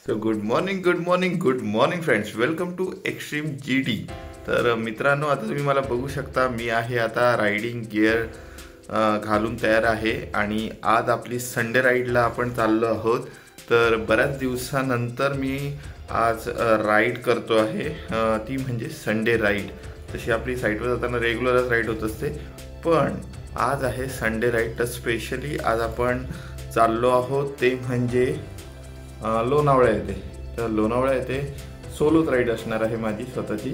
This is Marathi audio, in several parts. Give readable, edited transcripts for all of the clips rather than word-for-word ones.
So good morning friends, welcome to extreme GT। तर मित्रांनो, आता तुम्ही मला बघू शकता, मी आहे आता रायडिंग गिअर घालून तयार आहे आणि आज आपली संडे राईडला आपण चाललो आहोत। तर बऱ्याच दिवसानंतर मी आज राईड करतो आहे, ती म्हणजे संडे राईड। तशी आपली साईटवर जाताना रेग्युलरच राईड होत असते, पण आज आहे संडे राईड। तर स्पेशली आज आपण चाललो आहोत ते म्हणजे लोणावळा येथे। तर लोणावळा येथे सोलोच राईड असणार आहे माझी स्वतःची।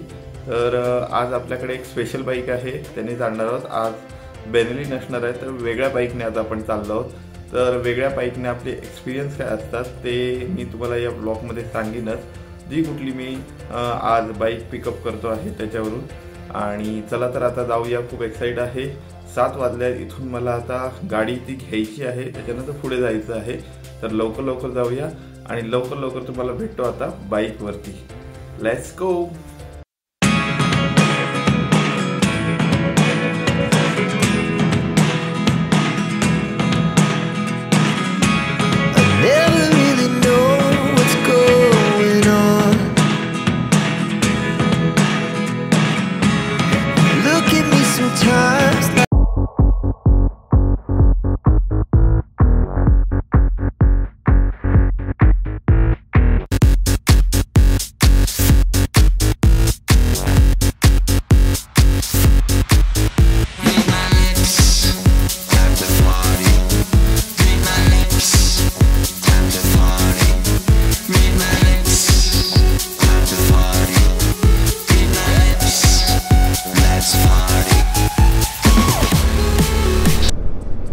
तर आज आपल्याकडे एक स्पेशल बाईक आहे, त्याने जाणार आहोत। आज बेनेली नसणार आहे, तर वेगळ्या बाईकने आज आपण चाललो आहोत। तर वेगळ्या बाईकने आपले एक्सपिरियन्स काय असतात ते मी तुम्हाला या ब्लॉगमध्ये सांगेनच, जी कुठली मी आज बाईक पिकअप करतो आहे त्याच्यावरून। आणि चला तर आता जाऊया, खूप एक्साइट आहे। 7 वाजल्या, इथून मला आता गाडी ती घ्यायची आहे, त्याच्यानंतर पुढे जायचं आहे। तर लवकर जाऊया आणि लवकर तुम्हाला भेटतो आता बाईक वरती। Let's go.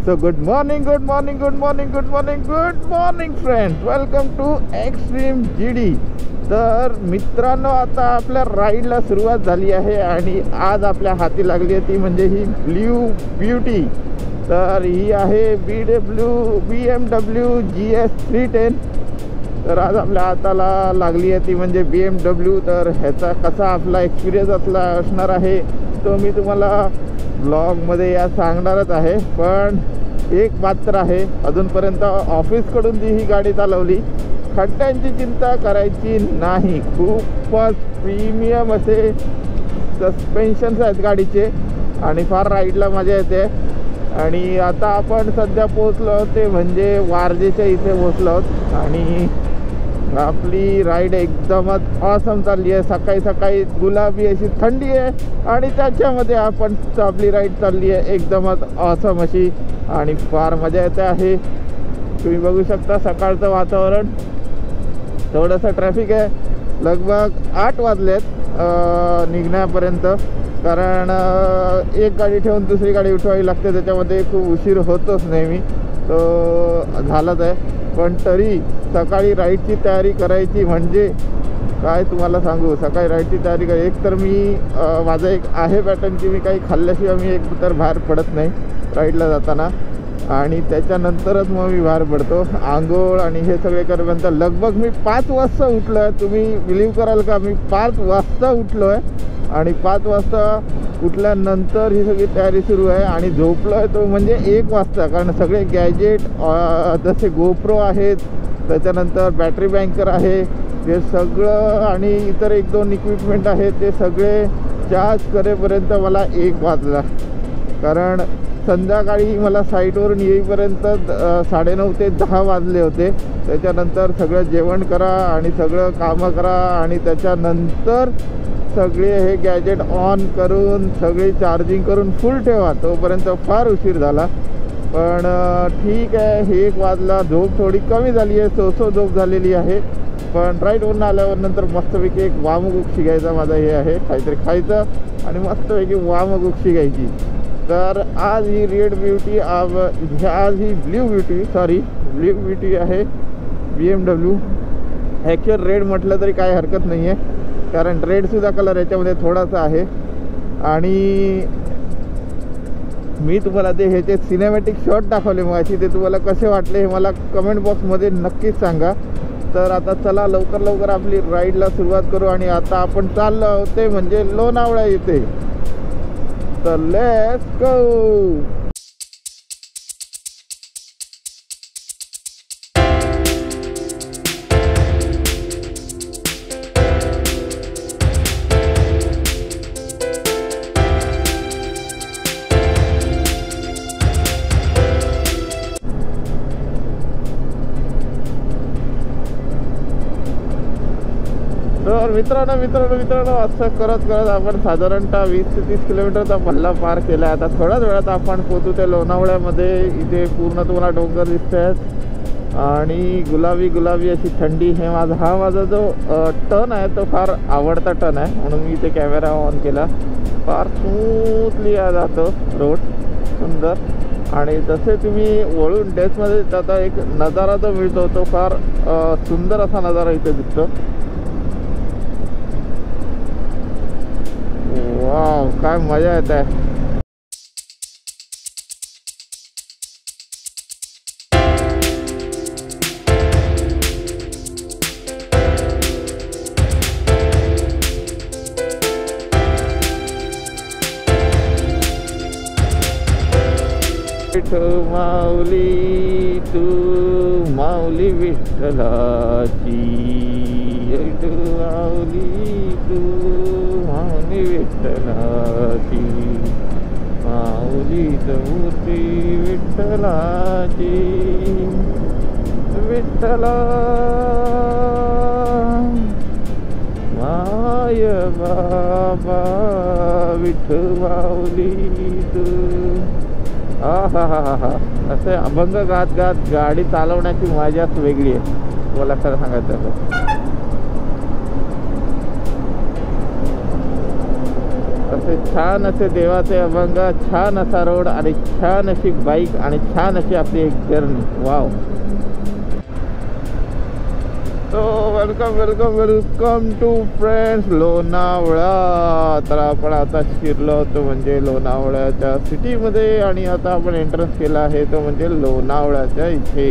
So good morning friends, welcome to extreme GD। तर मित्रांनो, आता आपल्या राईडला सुरुवात झाली आहे आणि आज आपल्या हाती लागली आहे ती म्हणजे ही ब्ल्यू ब्युटी। तर ही आहे BMW GS 310। तर आज आपल्या हाताला लागली आहे ती म्हणजे BMW। तर ह्याचा कसा आपला एक्सपिरियन्स असणार आहे तो मी तुम्हाला ब्लॉगमध्ये या सांगणारच आहे। पण एक मात्र आहे, अजूनपर्यंत ऑफिसकडून जी ही गाडी चालवली, खड्ड्यांची चिंता करायची नाही। खूपच प्रीमियम असे सस्पेन्शन्स आहेत गाडीचे आणि फार राईडला मजा येते। आणि आता आपण सध्या पोहोचलो ते म्हणजे वारजेच्या इथे पोहोचलो आहोत आणि आपली राईड एकदमच ऑसम चालली आहे। सकाळी गुलाबी अशी थंडी आहे आणि त्याच्यामध्ये आपण आपली राईड चालली आहे एकदमच ऑसम अशी आणि फार मजा येते आहे। तुम्ही बघू शकता सकाळचं वातावरण, थोडंसं ट्रॅफिक आहे। लगभग 8 वाजलेत निघण्यापर्यंत, कारण एक गाडी ठेवून दुसरी गाडी उठवावी लागते, त्याच्यामध्ये खूप उशीर होतोच नेहमी, तो झालाच आहे। पण तरी सकाळी राईडची तयारी करायची म्हणजे काय तुम्हाला सांगू, सकाळी राईडची तयारी एक तर मी माझं एक आहे पॅटर्न की मी काही खाल्ल्याशिवाय मी एक तर बाहेर पडत नाही राईडला जाताना, आणि त्याच्यानंतरच मग मी बाहेर पडतो। आंघोळ आणि हे सगळे करेपर्यंत लगभग मी 5 वाजता उठलो आहे। तुम्ही बिलीव कराल का, मी 5 वाजता उठलो आहे आणि 5 वाजता उठल्यानंतर ही सगळी तयारी सुरू आहे आणि झोपलो आहे तो म्हणजे 1 वाजता, कारण सगळे गॅजेट जसे गोप्रो आहेत, त्याच्यानंतर बॅटरी बँकर आहे, हे सगळं आणि इतर 1-2 इक्विपमेंट आहेत, ते सगळे चार्ज करेपर्यंत मला 1 वाजला। कारण संध्याकाळी मला साईटवरून येईपर्यंत 9:30 ते 10 वाजले होते। त्याच्यानंतर सगळं जेवण करा आणि सगळं कामं करा आणि त्याच्यानंतर सगळे हे गॅजेट ऑन करून सगळे चार्जिंग करून फुल ठेवा, तोपर्यंत फार उशीर झाला। पण ठीक आहे, 1 वाजला, झोप थोडी कमी झाली आहे, सो झोप झालेली आहे। पण राईडवरून आल्यावर नंतर मस्तपैकी एक वामगुक्षी घ्यायचा माझा हे आहे, काहीतरी खायचं आणि मस्तपैकी वामगुक्षी घ्यायची। तर आज ही रेड ब्युटी, आज ही ब्ल्यू ब्युटी आहे BMW। ॲक्च्युअल रेड म्हटलं तरी काही हरकत नाही आहे, कारण रेडसुद्धा कलर याच्यामध्ये थोडासा आहे। आणि मी तुम्हाला ते ह्याचे सिनेमॅटिक शॉट दाखवले मगाशी, ते तुम्हाला कसे वाटले हे मला कमेंट बॉक्समध्ये नक्कीच सांगा। तर आता चला लवकर आपली राईडला सुरुवात करू आणि आता आपण चाललो आहोत ते म्हणजे लोणावळा येथे। तर लेट्स गो। तर मित्रांनो असं करत आपण साधारणतः 20 ते 30 किलोमीटरचा पल्ला पार केला. आता थोड्याच वेळात आपण पोहोचू त्या लोणावळ्यामध्ये. इथे पूर्ण तुम्हाला डोंगर दिसत आहेत आणि गुलाबी अशी थंडी. हा माझा जो टर्न आहे तो फार आवडता टर्न आहे, म्हणून मी इथे कॅमेरा ऑन केला. फार स्मूथली जातो रोड, सुंदर. आणि जसे तुम्ही वळून डेस्कमध्ये जाता एक नजारा जो मिळतो तो फार सुंदर असा नजारा इथे दिसतो. वाव, काय मजा येत आहे. माऊली तू माऊली विठ्ठलाची, माऊली तू माऊली विठ्ठलाची, माऊली मूर्ती विठ्ठलाची. विठ्ठला माय बाबा विठ्ठल माऊली तू. हा असे अभंग गात गाडी चालवण्याची मजाच वेगळी आहे मला खरं सांगायचं तर. असे छान असे देवाचे अभंग, छान असा रोड आणि छान अशी बाईक आणि छान अशी आपली एक जर्नी. वाव. तो वेलकम टू फ्रेंड्स लोणावळा. तर आपण आता शिरलो होतो म्हणजे लोणावळ्याच्या सिटीमध्ये आणि आता आपण एंट्रन्स केला आहे तो म्हणजे लोणावळ्याच्या इथे.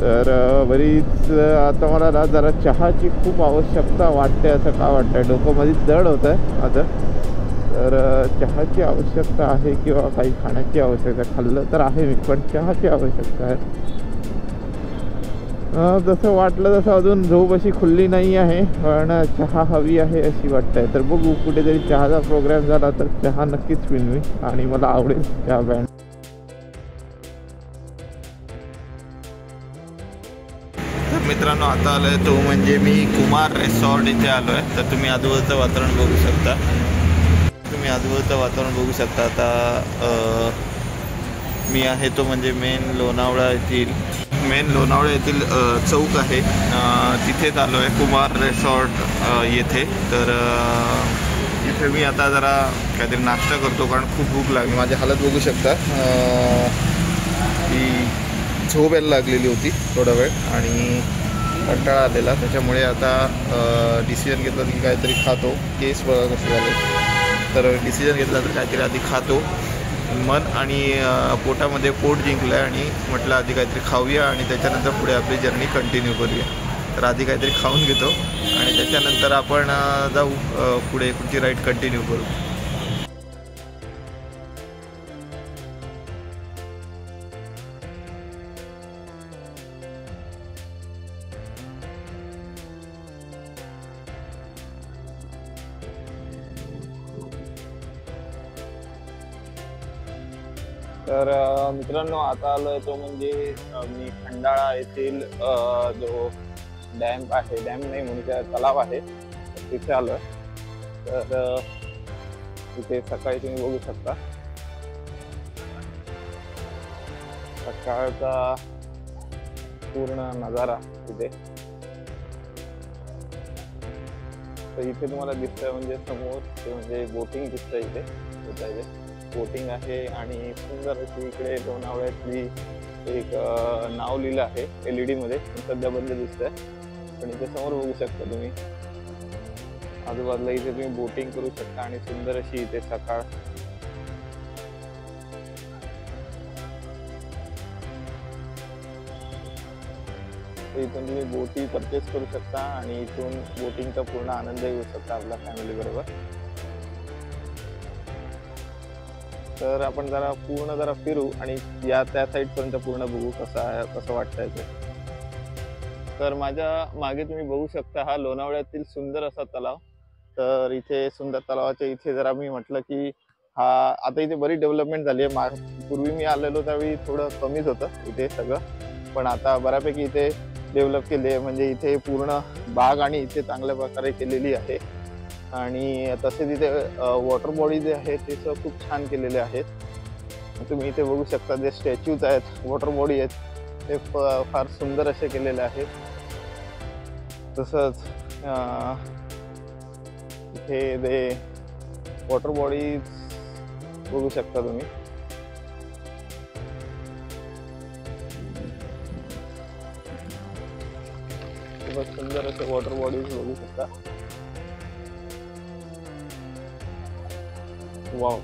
तर बरीच आता मला ना जरा चहाची खूप आवश्यकता वाटते. असं का वाटतंय, डोकं मध्ये जड होत आहे माझं. तर चहाची आवश्यकता आहे किंवा काही खाण्याची आवश्यकता. खाल्लं तर आहे मी, पण चहाची आवश्यकता आहे. जसं वाटलं तसं अजून झोप अशी खुल्ली नाही आहे, पण चहा हवी आहे अशी वाटतंय. तर बघू, कुठेतरी चहाचा प्रोग्राम झाला तर चहा नक्कीच पिईन मी आणि मला आवडेल चहा बँड. तर मित्रांनो, आता आलोय तो म्हणजे मी कुमार रिसॉर्ट इथे आलोय. तर तुम्ही आजूबाजूचं वातावरण बघू शकता. आता मी आहे तो म्हणजे मेन लोणावळा येथील चौक आहे, तिथेच आलो आहे कुमार रिसॉर्ट येथे. तर इथे मी आता जरा काहीतरी नाश्ता करतो, कारण खूप भूक लागली. माझी हालत बघू शकता, की झोप यायला लागलेली होती थोडा वेळ आणि कंटाळा आलेला. त्याच्यामुळे आता डिसिजन घेतला की काहीतरी खातो. केस बघा कसे झाले. तर डिसिजन घेतला तर काहीतरी आधी खातो. मन आणि पोटामध्ये पोट जिंकलं आहे आणि म्हटलं आधी काहीतरी खाऊया आणि त्याच्यानंतर पुढे आपली जर्नी कंटिन्यू करूया. तर आधी काहीतरी खाऊन घेतो आणि त्याच्यानंतर आपण जाऊ पुढे पुढची राईड कंटिन्यू करू. तर मित्रांनो, आता आलोय तो म्हणजे मी खंडाळा येथील जो डॅम आहे, डॅम नाही म्हणजे तलाव आहे, तिथे आलोय. तर तिथे सकाळी तुम्ही बघू शकता सकाळचा पूर्ण नजारा तिथे. तर इथे तुम्हाला दिसतंय म्हणजे समोर ते म्हणजे बोटिंग दिसतंय इथे. बोटिंग आहे आणि सुंदर अशी इकडे लोणावळ्यातली एक नाव लिहिलं आहे LED मध्ये, सध्या बंद दिसतंय. पण इथे समोर बघू शकता तुम्ही आजूबाजूला इथे तुम्ही बोटिंग करू शकता आणि सुंदर अशी इथे सकाळ. इथून तुम्ही बोटी परचेस करू शकता आणि इथून बोटिंगचा पूर्ण आनंद घेऊ शकता आपल्या फॅमिली बरोबर. तर आपण जरा फिरू आणि त्या साईड पर्यंत पूर्ण बघू कसं वाटतंय ते. तर माझ्या मागे तुम्ही बघू शकता हा लोणावळ्यातील सुंदर असा तलाव. तर इथे सुंदर तलावाच्या इथे जरा मी म्हटलं की आता इथे बरी डेव्हलपमेंट झाली आहे. पूर्वी मी आलेलो त्यावेळी थोडं कमीच होतं इथे सगळं, पण आता बऱ्यापैकी इथे डेव्हलप केली आहे, म्हणजे इथे पूर्ण बाग आणि इथे चांगल्या प्रकारे केलेली आहे. आणि तसेच इथे वॉटर बॉडी जे आहे ते खूप छान केलेले आहेत. तुम्ही इथे बघू शकता जे स्टॅच्यूज आहेत, वॉटर बॉडी आहेत, ते फार सुंदर असे केलेले आहेत. तसंच इथे ते वॉटर बॉडीज बघू शकता तुम्ही. खूपच सुंदर असे वॉटर बॉडीज बघू शकता. वाव,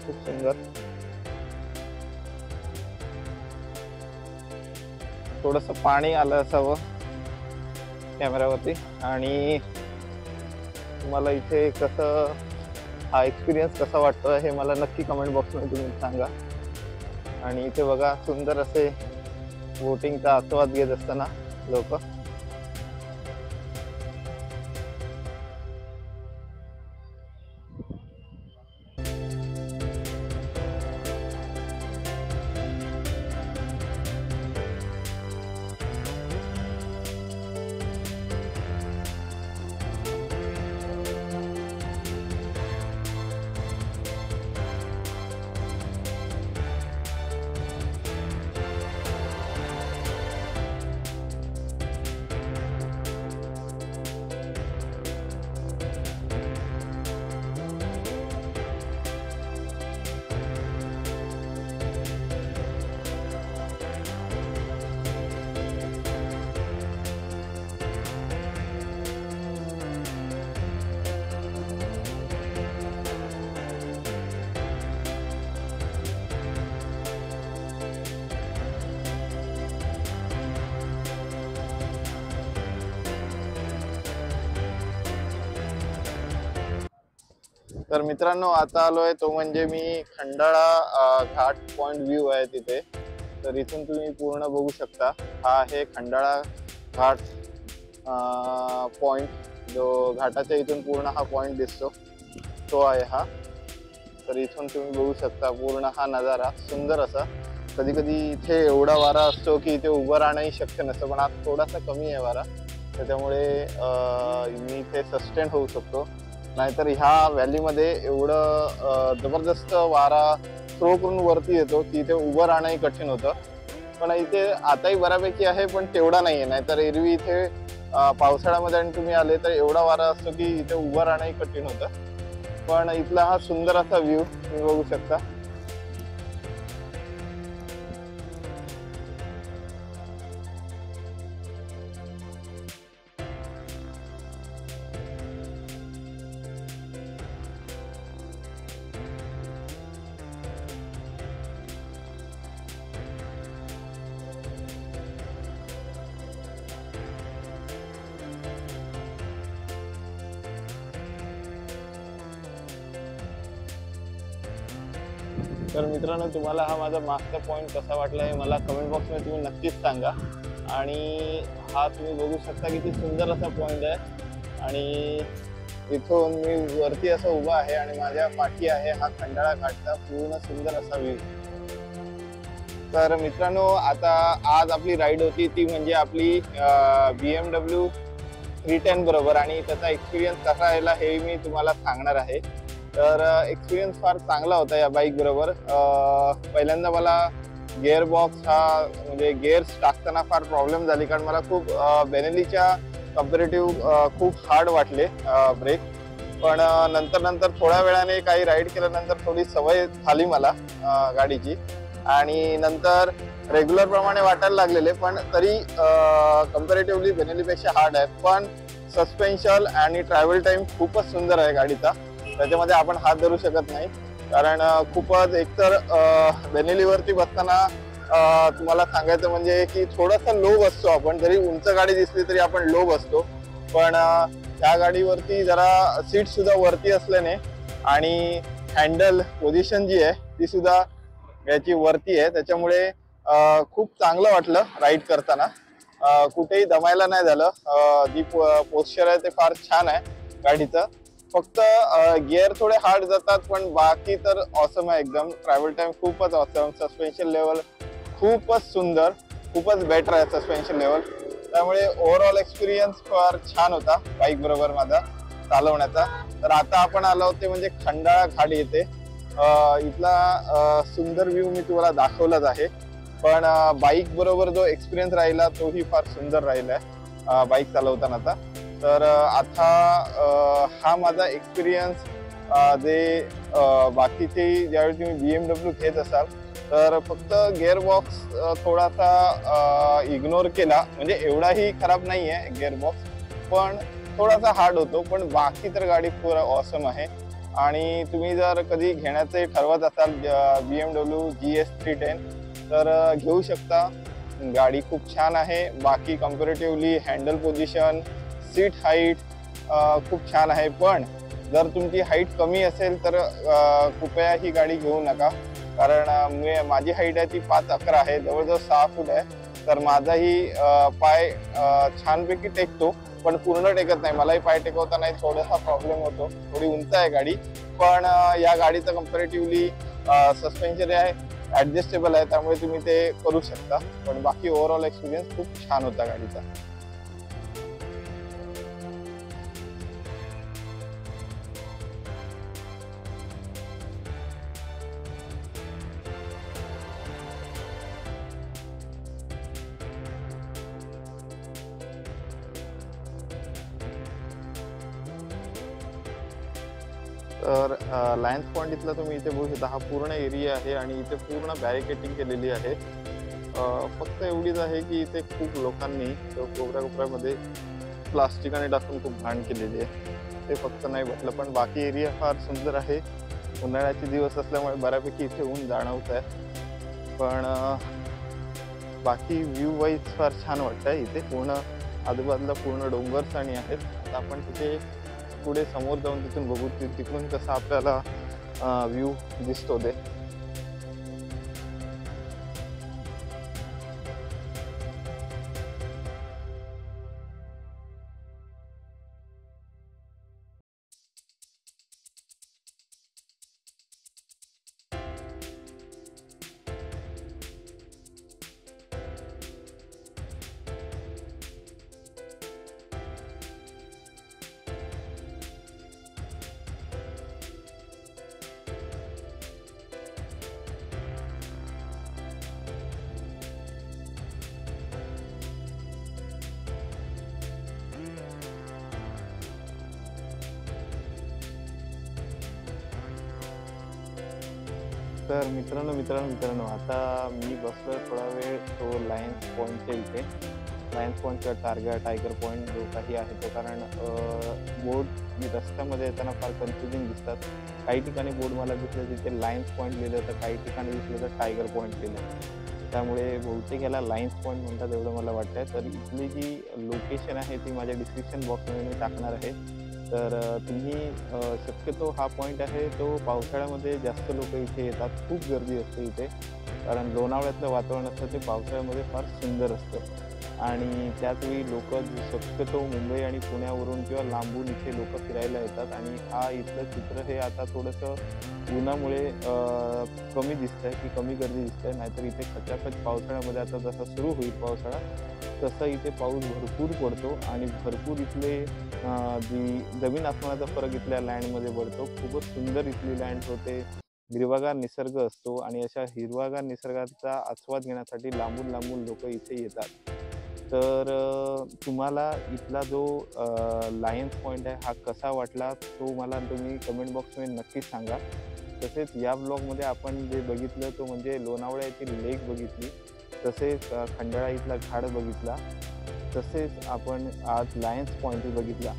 खूप सुंदर. थोडस पाणी आलं असावं कॅमेऱ्यावरती. आणि तुम्हाला इथे कसं हा एक्सपिरियन्स कसा वाटतो हे मला नक्की कमेंट बॉक्समध्ये तुम्ही सांगा. आणि इथे बघा सुंदर असे बोटिंगचा आस्वाद घेत असताना लोक. तर मित्रांनो, आता आलोय तो म्हणजे मी खंडाळा घाट पॉइंट व्ह्यू आहे तिथे. तर इथून तुम्ही पूर्ण बघू शकता. हा आहे खंडाळा घाट पॉइंट, जो घाटाच्या इथून पूर्ण हा पॉइंट दिसतो तो आहे हा. तर इथून तुम्ही बघू शकता पूर्ण हा नजारा सुंदर असा. कधी कधी इथे एवढा वारा असतो की इथे उभं राहणंही शक्य नसतं, पण आज थोडासा कमी आहे वारा, त्याच्यामुळे मी इथे सस्टेन होऊ शकतो. नाहीतर ह्या व्हॅलीमध्ये एवढं जबरदस्त वारा थ्रो करून वरती येतो की इथे उभं राहणंही कठीण होतं. पण इथे आताही बऱ्यापैकी आहे, पण तेवढा नाही आहे. नाहीतर एरवी इथे पावसाळ्यामध्ये आणि तुम्ही आले तर एवढा वारा असतो की इथे उभं राहणंही कठीण होतं. पण इथला हा सुंदर असा व्ह्यू तुम्ही बघू शकता. तर मित्रांनो, तुम्हाला हा माझा मागचा पॉईंट कसा वाटला हे मला कमेंट बॉक्समध्ये तुम्ही नक्कीच सांगा. आणि हा तुम्ही बघू शकता किती सुंदर असा पॉईंट आहे. आणि इथून मी वरती असं उभा आहे आणि माझ्या पाठी आहे हा खंडाळा घाटचा पूर्ण सुंदर असा व्ह्यू. तर मित्रांनो, आता आज आपली राईड होती ती म्हणजे आपली BMW 310 बरोबर. आणि त्याचा एक्सपिरियन्स कसा राहिला हे मी तुम्हाला सांगणार आहे. तर एक्सपिरियन्स फार चांगला होता या बाईक बरोबर. पहिल्यांदा मला गिअर बॉक्स हा म्हणजे गिअर्स टाकताना फार प्रॉब्लेम झाली, कारण मला खूप बेनेलीच्या कम्पॅरेटिव्ह खूप हार्ड वाटले ब्रेक. पण नंतर थोड्या वेळाने काही राईड केल्यानंतर थोडी सवय झाली मला गाडीची. आणि नंतर रेग्युलर प्रमाणे वाटायला लागलेले, पण तरी कम्पॅरेटिव्हली बेनेलीपेक्षा हार्ड आहे. पण सस्पेन्शन आणि ट्रॅव्हल टाइम खूपच सुंदर आहे गाडीचा. त्याच्यामध्ये आपण हात धरू शकत नाही, कारण खूपच एकतर बेनेलीवरती बसताना तुम्हाला सांगायचं म्हणजे की थोडासा लो बसतो आपण. जरी उंच गाडी दिसली तरी आपण लो बसतो. पण त्या गाडीवरती जरा सीट सुद्धा वरती असल्याने आणि हँडल पोझिशन जी आहे ती सुद्धा याची वरती आहे, त्याच्यामुळे खूप चांगलं वाटलं राईड करताना. कुठेही दमायला नाही झालं. जी पोस्चर आहे ते फार छान आहे गाडीचं. फक्त गिअर थोडे हार्ड जातात, पण बाकी तर ऑसम आहे एकदम. ट्रॅव्हल टाइम खूपच ऑसम, सस्पेन्शन लेवल खूपच सुंदर. खूपच बेटर आहे सस्पेन्शन लेवल. त्यामुळे ओव्हरऑल एक्सपिरियन्स फार छान होता बाईक बरोबर माझा चालवण्याचा. तर आता आपण आलो होते म्हणजे खंडाळा घाट येते. इथला सुंदर व्ह्यू मी तुम्हाला दाखवलाच आहे, पण बाईक बरोबर जो एक्सपिरियन्स राहिला तोही फार सुंदर राहिलाय बाईक चालवतानाचा. तर आता हा माझा एक्सपिरियन्स जे बाकीचे ज्यावेळी तुम्ही BMW घेत असाल तर फक्त गिअरबॉक्स थोडासा इग्नोर केला, म्हणजे एवढाही खराब नाही आहे गिअरबॉक्स, पण थोडासा हार्ड होतो. पण बाकी तर गाडी पूर्ण ऑसम आहे. आणि तुम्ही जर कधी घेण्याचे ठरवत असाल BMW GS 310 तर घेऊ शकता. गाडी खूप छान आहे. बाकी comparatively handle position, seat height खूप छान आहे. पण जर तुमची हाईट कमी असेल तर कृपया ही गाडी घेऊ नका, कारण माझी हाईट आहे ती 5'11" आहे, जवळजवळ 6 फूट आहे. तर माझाही पाय छानपैकी टेकतो, पण पूर्ण टेकत नाही. मलाही पाय टेकवताना थोडासा प्रॉब्लेम होतो. थोडी उंच आहे गाडी, पण या गाडीचं कम्पॅरेटिव्हली सस्पेन्शन आहे ॲडजस्टेबल आहे, त्यामुळे तुम्ही ते करू शकता. पण बाकी ओव्हरऑल एक्सपिरियन्स खूप छान होता गाडीचा. तर लायन्स पॉइंट इथला तुम्ही इथे बघू शकता, हा पूर्ण एरिया आहे आणि इथे पूर्ण बॅरिकेटिंग केलेली आहे. फक्त एवढीच आहे की इथे खूप लोकांनी कोपऱ्यामध्ये प्लास्टिकाने टाकून खूप घाण केलेली आहे. ते फक्त नाही म्हटलं, पण बाकी एरिया फार सुंदर आहे. उन्हाळ्याचे दिवस असल्यामुळे बऱ्यापैकी इथे ऊन जाणवत आहे, पण बाकी व्ह्यू वाईज फार छान वाटतंय. इथे पूर्ण आजूबाजूला पूर्ण डोंगर आणि आहेत. आता आपण तिथे पुढे समोर जाऊन तिथून बघू तिकडून कसा आपल्याला व्ह्यू दिसतो ते. तर मित्रांनो आता मी बसलो थोडा वेळ तो लायन्स पॉईंटच्या इथे. लायन्स पॉईंटचा टायगर पॉईंट जो काही आहे तो, कारण बोर्ड रस्त्यामध्ये येताना फार कन्फ्युजिंग दिसतात. काही ठिकाणी बोर्ड मला दिसलं तिथे लायन्स पॉईंट लिहिलं, तर काही ठिकाणी दिसलं तर टायगर पॉईंट लिहिलं. त्यामुळे बहुतेक याला लायन्स पॉईंट म्हणतात एवढं मला वाटतंय. तर इथली जी लोकेशन आहे ती माझ्या डिस्क्रिप्शन बॉक्समध्ये मी टाकणार आहे. तर तुम्ही शक्यतो हा पॉईंट आहे तो पावसाळ्यामध्ये जास्त लोक इथे येतात. खूप गर्दी असते इथे, कारण लोणावळ्यातलं वातावरण असतं ते पावसाळ्यामध्ये फार सुंदर असतं. आणि त्याचवेळी लोक शक्यतो मुंबई आणि पुण्यावरून किंवा लांबून इथे लोक फिरायला येतात. आणि हा इथलं चित्र हे आता थोडंसं उन्हामुळे कमी दिसतंय की कमी गर्दी दिसतंय. नाहीतर इथे खचाखच पावसाळ्यामध्ये आता जसा सुरू होईल पावसाळा तसं इथे पाऊस भरपूर पडतो आणि भरपूर इथले जी जमीन आसमानाचा फरक इथल्या लँडमध्ये पडतो. खूपच सुंदर इथली लँड होते. हिरवागार निसर्ग असतो आणि अशा हिरवागार निसर्गाचा आस्वाद घेण्यासाठी लांबून लांबून लोक इथे येतात. तर तुम्हाला इथला जो लायन्स पॉईंट आहे हा कसा वाटला तो मला तुम्ही कमेंट बॉक्समध्ये नक्कीच सांगा. तसेच या ब्लॉगमध्ये आपण जे बघितलं तो म्हणजे लोणावळा येथील लेक बघितली, तसेच खंडाळा इथला घाट बघितला, तसेच आपण आज लायन्स पॉईंट बघितला.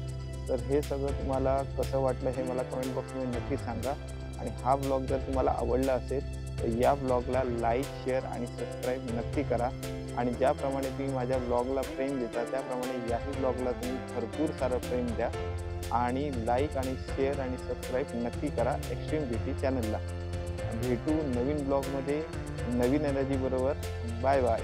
तर हे सगळं तुम्हाला कसं वाटलं हे मला कमेंट बॉक्समध्ये नक्की सांगा. आणि हा ब्लॉग जर तुम्हाला आवडला असेल तर या ब्लॉगला लाईक, शेअर आणि सबस्क्राईब नक्की करा. आणि ज्याप्रमाणे तुम्ही माझ्या ब्लॉगला प्रेम देता त्याप्रमाणे याही ब्लॉगला तुम्ही भरपूर सारं प्रेम द्या आणि लाईक आणि शेअर आणि सबस्क्राईब नक्की करा एक्स्ट्रीम ब्युटी चॅनलला. भेटू नवीन ब्लॉगमध्ये नवीन एनर्जी बरोबर. Bye bye.